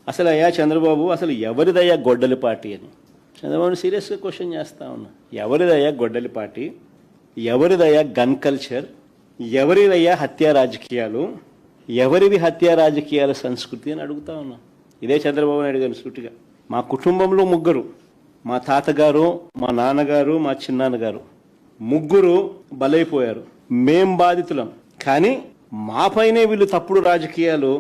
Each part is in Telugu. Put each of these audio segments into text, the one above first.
అసలు అయ్యా చంద్రబాబు, అసలు ఎవరిదయ్యా గొడ్డలి పార్టీ అని చంద్రబాబు సీరియస్గా క్వశ్చన్ చేస్తా ఉన్నా. ఎవరిదయ్యా గొడ్డలి పార్టీ? ఎవరిదయ్యా గన్ కల్చర్? ఎవరిదయ్యా హత్యా రాజకీయాలు? ఎవరిది హత్యా రాజకీయాల సంస్కృతి అని అడుగుతా ఉన్నా. ఇదే చంద్రబాబు నాయుడు గారి సూటిగా. మా కుటుంబంలో ముగ్గురు, మా తాతగారు, మా నాన్నగారు, మా చిన్నాన్నగారు ముగ్గురు బలైపోయారు. మేం బాధితులం. కానీ మాపైనే వీళ్ళు తప్పుడు రాజకీయాలు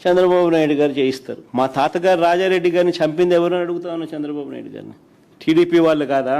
చంద్రబాబు నాయుడు గారు చేయిస్తారు. మా తాతగారు రాజారెడ్డి గారిని చంపింది ఎవరని అడుగుతా ఉన్నా చంద్రబాబు నాయుడు గారిని. టీడీపీ వాళ్ళు కాదా?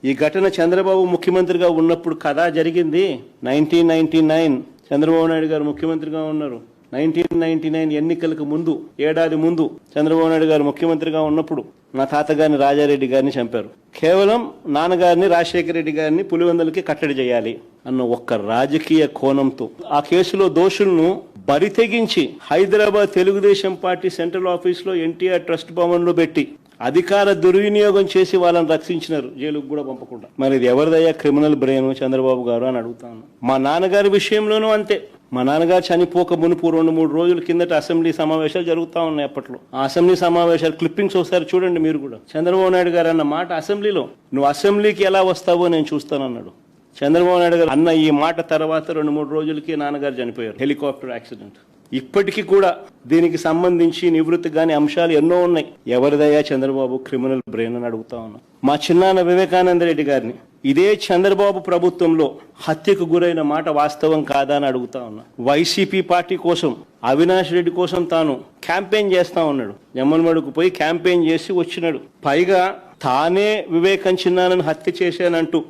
ఈ ఘటన చంద్రబాబు ముఖ్యమంత్రిగా ఉన్నప్పుడు కదా జరిగింది. 1999 చంద్రబాబు నాయుడు గారు ముఖ్యమంత్రిగా ఉన్నారు. 1999 ఎన్నికలకు ముందు, ఏడాది ముందు చంద్రబాబు నాయుడు గారు ముఖ్యమంత్రిగా ఉన్నప్పుడు నా తాతగారిని రాజారెడ్డి గారిని చంపారు. కేవలం నాన్నగారిని రాజశేఖర రెడ్డి గారిని పులివెందులకి కట్టడి చేయాలి అన్న ఒక్క రాజకీయ కోణంతో ఆ కేసులో దోషులను బరితెగించి హైదరాబాద్ తెలుగుదేశం పార్టీ సెంట్రల్ ఆఫీస్లో ఎన్టీఆర్ ట్రస్ట్ భవన్లో పెట్టి అధికార దుర్వినియోగం చేసి వాళ్ళని రక్షించినారు, జైలుకు కూడా పంపకుండా. మరి ఇది ఎవరిదయ్యా క్రిమినల్ బ్రెయిన్ చంద్రబాబు గారు అని అడుగుతా ఉన్నా. మా నాన్నగారి విషయంలోనూ అంతే. మా నాన్నగారు చనిపోక మునుపు 2-3 రోజుల కిందట అసెంబ్లీ సమావేశాలు జరుగుతూ ఉన్నాయి. అప్పట్లో ఆ అసెంబ్లీ సమావేశాలు క్లిప్పింగ్స్ ఒకసారి చూడండి మీరు కూడా. చంద్రబాబు నాయుడు గారు అన్న మాట అసెంబ్లీలో, నువ్వు అసెంబ్లీకి ఎలా వస్తావో నేను చూస్తానన్నాడు. చంద్రబాబు నాయుడు గారు అన్న ఈ మాట తర్వాత 2-3 రోజులకి నాన్నగారు చనిపోయారు, హెలికాప్టర్ యాక్సిడెంట్. ఇప్పటికీ కూడా దీనికి సంబంధించి నివృత్తి కాని అంశాలు ఎన్నో ఉన్నాయి. ఎవరిదయ్యా చంద్రబాబు క్రిమినల్ బ్రెయిన్ అని అడుగుతా ఉన్నా. మా చిన్నాన్న వివేకానంద రెడ్డి గారిని ఇదే చంద్రబాబు ప్రభుత్వంలో హత్యకు గురైన మాట వాస్తవం కాదా అని అడుగుతా ఉన్నా. వైసీపీ పార్టీ కోసం, అవినాష్ రెడ్డి కోసం తాను క్యాంపెయిన్ చేస్తా ఉన్నాడు. జమ్మలమడుకు పోయి క్యాంపెయిన్ చేసి వచ్చినాడు. పైగా తానే వివేకం చిన్నాన్నను హత్య చేశానంటూ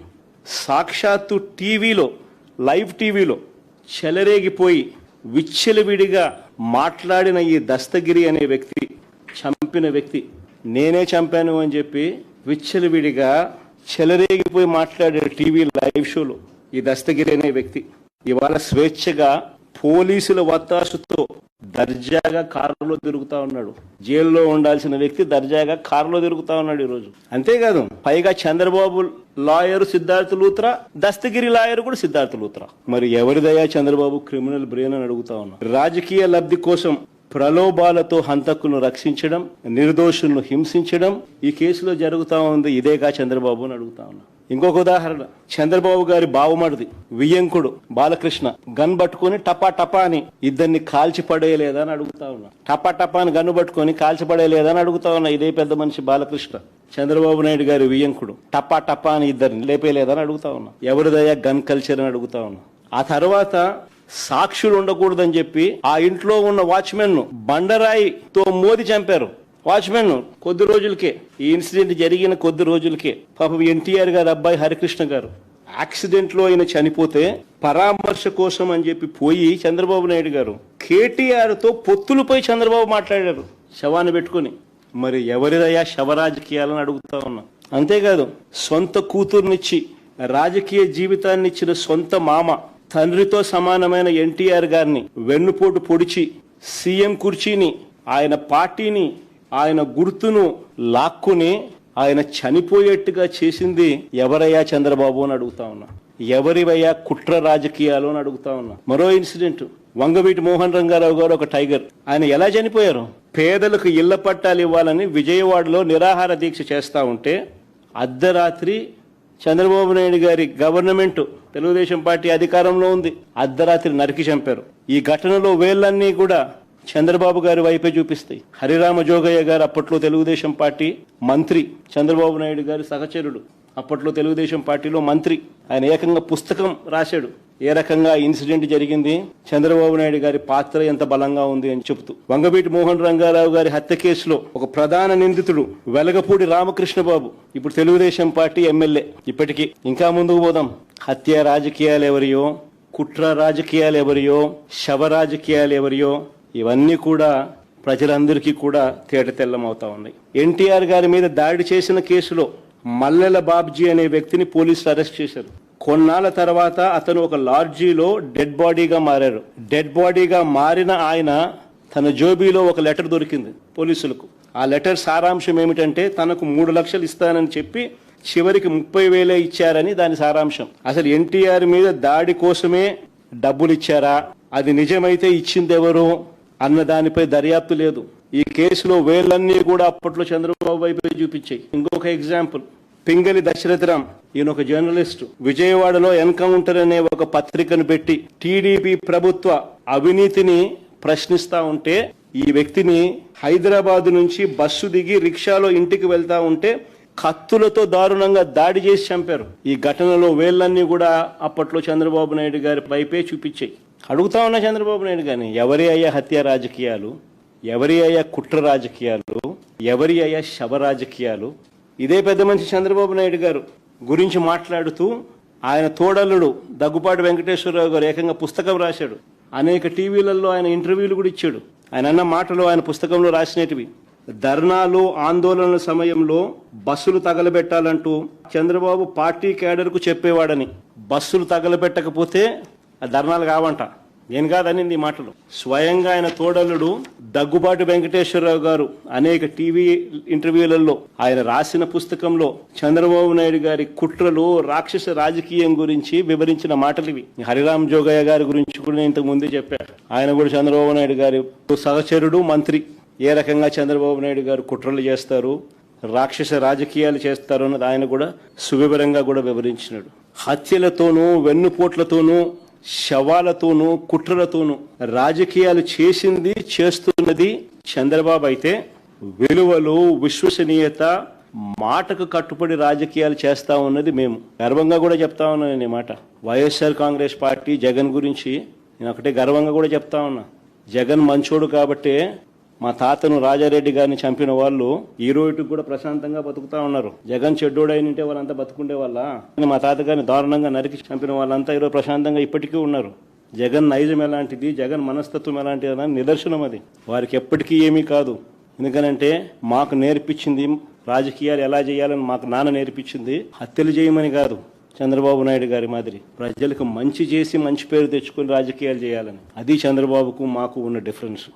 సాక్షాత్తు టీవీలో, లైవ్ టీవీలో చెలరేగిపోయి విచ్చలవిడిగా మాట్లాడిన ఈ దస్తగిరి అనే వ్యక్తి, చంపిన వ్యక్తి, నేనే చంపాను అని చెప్పి విచ్చలవిడిగా చెలరేగిపోయి మాట్లాడే టీవీ లైవ్ షోలో ఈ దస్తగిరి అనే వ్యక్తి ఇవాళ స్వేచ్ఛగా పోలీసుల వత్తాసుతో దర్జాగా కారులో తిరుగుతా ఉన్నాడు. జైల్లో ఉండాల్సిన వ్యక్తి దర్జాగా కారులో తిరుగుతా ఉన్నాడు ఈరోజు. అంతేకాదు పైగా చంద్రబాబు లాయర్ సిద్ధార్థ లూత్రా, దస్తగిరి లాయర్ కూడా సిద్ధార్థ లూత్రా. మరి ఎవరిదయ్యా చంద్రబాబు క్రిమినల్ బ్రెయిన్ అని అడుగుతా ఉన్నా. రాజకీయ లబ్ధి కోసం ప్రలోభాలతో హంతకులను రక్షించడం, నిర్దోషులను హింసించడం ఈ కేసులో జరుగుతా ఉంది. ఇదేగా చంద్రబాబు అని అడుగుతా ఉన్నా. ఇంకొక ఉదాహరణ, చంద్రబాబు గారి బావమరిది వియ్యంకుడు బాలకృష్ణ గన్ పట్టుకుని టపా టపా అని ఇద్దరిని కాల్చి పడేయలేదా అని అడుగుతా ఉన్నా. టపా టపా అని గన్ను పట్టుకొని కాల్చి పడేయలేదా అని అడుగుతా ఉన్నా. ఇదే పెద్ద మనిషి బాలకృష్ణ, చంద్రబాబు నాయుడు గారి వియ్యంకుడు టపా టపా అని ఇద్దరిని లేపేయలేదని అడుగుతా ఉన్నా. ఎవరిదయ్యా గన్ కల్చర్ అని అడుగుతా ఉన్నా. ఆ తర్వాత సాక్షులు ఉండకూడదని చెప్పి ఆ ఇంట్లో ఉన్న వాచ్మెన్ ను బండరాయితో మోది చంపారు. వాచ్మెన్ కొద్ది రోజులకే, ఈ ఇన్సిడెంట్ జరిగిన కొద్ది రోజులకే పాపం ఎన్టీఆర్ గారు అబ్బాయి హరికృష్ణ గారు యాక్సిడెంట్ లో ఆయన చనిపోతే పరామర్శ కోసం అని చెప్పి పోయి చంద్రబాబు నాయుడు గారు కేటీఆర్ తో పొత్తులపై చంద్రబాబు మాట్లాడారు శవాన్ని పెట్టుకుని. మరి ఎవరిదయ్యా శవ రాజకీయాలని అడుగుతా ఉన్నా. అంతేకాదు సొంత కూతుర్నిచ్చి రాజకీయ జీవితాన్ని ఇచ్చిన సొంత మామ, తండ్రితో సమానమైన ఎన్టీఆర్ గారిని వెన్నుపోటు పొడిచి సీఎం కుర్చీని, ఆయన పార్టీని, ఆయన గుర్తును లాక్కుని ఆయన చనిపోయేట్టుగా చేసింది ఎవరయ్యా చంద్రబాబు అని అడుగుతా ఉన్నా. ఎవరివయ్యా కుట్ర రాజకీయాలు అని అడుగుతా ఉన్నా. మరో ఇన్సిడెంట్, వంగవీటి మోహన్ రంగారావు గారు ఒక టైగర్, ఆయన ఎలా చనిపోయారు? పేదలకు ఇళ్ల పట్టాలు ఇవ్వాలని విజయవాడలో నిరాహార దీక్ష చేస్తా ఉంటే అర్ధరాత్రి చంద్రబాబు నాయుడు గారి గవర్నమెంట్, తెలుగుదేశం పార్టీ అధికారంలో ఉంది, అర్ధరాత్రి నరికి చంపారు. ఈ ఘటనలో వేళ్లన్నీ కూడా చంద్రబాబు గారి వైపే చూపిస్తాయి. హరిరామ జోగయ్య గారు అప్పట్లో తెలుగుదేశం పార్టీ మంత్రి, చంద్రబాబు నాయుడు గారి సహచరుడు, అప్పట్లో తెలుగుదేశం పార్టీలో మంత్రి. ఆయన ఏకంగా పుస్తకం రాశాడు ఏ రకంగా ఇన్సిడెంట్ జరిగింది, చంద్రబాబు నాయుడు గారి పాత్ర ఎంత బలంగా ఉంది అని చెబుతూ. వంగవీటి మోహన్ రంగారావు గారి హత్య కేసులో ఒక ప్రధాన నిందితుడు వెలగపూడి రామకృష్ణ బాబు, ఇప్పుడు తెలుగుదేశం పార్టీ ఎమ్మెల్యే. ఇప్పటికీ ఇంకా ముందుకు పోదాం. హత్య రాజకీయాలు ఎవరియో, కుట్ర రాజకీయాలు ఎవరియో, శవ రాజకీయాలు ఎవరియో, ఇవన్నీ కూడా ప్రజలందరికీ కూడా తేటతెల్లమవుతా ఉన్నాయి. ఎన్టీఆర్ గారి మీద దాడి చేసిన కేసులో మల్లెల బాబ్జీ అనే వ్యక్తిని పోలీసులు అరెస్ట్ చేశారు. కొన్నాళ్ళ తర్వాత అతను ఒక లాడ్జీలో డెడ్ బాడీగా మారారు. డెడ్ బాడీగా మారిన ఆయన తన జోబీలో ఒక లెటర్ దొరికింది పోలీసులకు. ఆ లెటర్ సారాంశం ఏమిటంటే తనకు 3 లక్షలు ఇస్తానని చెప్పి చివరికి 30,000 ఇచ్చారని దాని సారాంశం. అసలు ఎన్టీఆర్ మీద దాడి కోసమే డబ్బులు ఇచ్చారా, అది నిజమైతే ఇచ్చిందెవరు అన్న దానిపై దర్యాప్తు లేదు. ఈ కేసులో వేళ్ళన్నీ కూడా అప్పట్లో చంద్రబాబు వైపే చూపించాయి. ఇంకొక ఎగ్జాంపుల్, పింగళి దశరథరామ్, ఈయన ఒక జర్నలిస్టు, విజయవాడలో ఎన్కౌంటర్ అనే ఒక పత్రికను పెట్టి టీడీపీ ప్రభుత్వ అవినీతిని ప్రశ్నిస్తా ఉంటే, ఈ వ్యక్తిని హైదరాబాద్ నుంచి బస్సు దిగి రిక్షాలో ఇంటికి వెళ్తా ఉంటే కత్తులతో దారుణంగా దాడి చేసి చంపారు. ఈ ఘటనలో వేళ్ళన్నీ కూడా అప్పట్లో చంద్రబాబు నాయుడు గారి వైపే చూపించాయి. అడుగుతా ఉన్నా చంద్రబాబు నాయుడు గారిని, ఎవరి అయ్యా హత్య రాజకీయాలు, ఎవరి అయ్యా కుట్ర రాజకీయాలు, ఎవరి అయ్యా శవ రాజకీయాలు? ఇదే పెద్ద మనిషి చంద్రబాబు నాయుడు గారు గురించి మాట్లాడుతూ ఆయన తోడల్లుడు దగ్గుపాటి వెంకటేశ్వరరావు గారు ఏకంగా పుస్తకం రాశాడు. అనేక టీవీలలో ఆయన ఇంటర్వ్యూలు కూడా ఇచ్చాడు. ఆయన అన్న మాటలు ఆయన పుస్తకంలో రాసినటివి. ధర్నాలు ఆందోళనల సమయంలో బస్సులు తగలబెట్టాలంటూ చంద్రబాబు పార్టీ క్యాడర్కు చెప్పేవాడని, బస్సులు తగలబెట్టకపోతే ఆ ధర్నాలు కావంట. నేను కాదని ఈ మాటలు స్వయంగా ఆయన తోడల్లుడు దగ్గుబాటి వెంకటేశ్వరరావు గారు అనేక టీవీ ఇంటర్వ్యూలలో ఆయన రాసిన పుస్తకంలో చంద్రబాబు నాయుడు గారి కుట్రలు, రాక్షస రాజకీయం గురించి వివరించిన మాటలు ఇవి. హరిరామ్ జోగయ్య గారి గురించి కూడా నేను ఇంతకు ముందే చెప్పాను. ఆయన కూడా చంద్రబాబు నాయుడు గారి సహచరుడు, మంత్రి. ఏ రకంగా చంద్రబాబు నాయుడు గారు కుట్రలు చేస్తారు, రాక్షస రాజకీయాలు చేస్తారు అన్నది ఆయన కూడా సువివరంగా కూడా వివరించినాడు. హత్యలతోనూ, వెన్నుపోట్లతోనూ, శవాలతోనూ, కుట్రలతోనూ రాజకీయాలు చేసింది, చేస్తున్నది చంద్రబాబు అయితే, విలువలు, విశ్వసనీయత, మాటకు కట్టుబడి రాజకీయాలు చేస్తా ఉన్నది మేము. గర్వంగా కూడా చెప్తా ఉన్నాను నేను ఈ మాట. వైఎస్ఆర్ కాంగ్రెస్ పార్టీ, జగన్ గురించి నేను ఒకటే గర్వంగా కూడా చెప్తా ఉన్నా. జగన్ మంచోడు కాబట్టే మా తాతను రాజారెడ్డి గారిని చంపిన వాళ్ళు ఈ రోజుకి కూడా ప్రశాంతంగా బతుకుతా ఉన్నారు. జగన్ చెడ్డోడైనంటే వాళ్ళంతా బతుకుండే వాళ్ళ? మా తాతగారిని దారుణంగా నరికి చంపిన వాళ్ళంతా ఈరోజు ప్రశాంతంగా ఇప్పటికీ ఉన్నారు. జగన్ నైజం ఎలాంటిది, జగన్ మనస్తత్వం ఎలాంటిది అని నిదర్శనం అది. వారికి ఎప్పటికీ ఏమీ కాదు. ఎందుకనంటే మాకు నేర్పించింది రాజకీయాలు ఎలా చేయాలని మాకు నాన్న నేర్పించింది. హత్యలు చేయమని కాదు, చంద్రబాబు నాయుడు గారి మాదిరి ప్రజలకు మంచి చేసి మంచి పేరు తెచ్చుకొని రాజకీయాలు చేయాలని. అది చంద్రబాబుకు మాకు ఉన్న డిఫరెన్స్.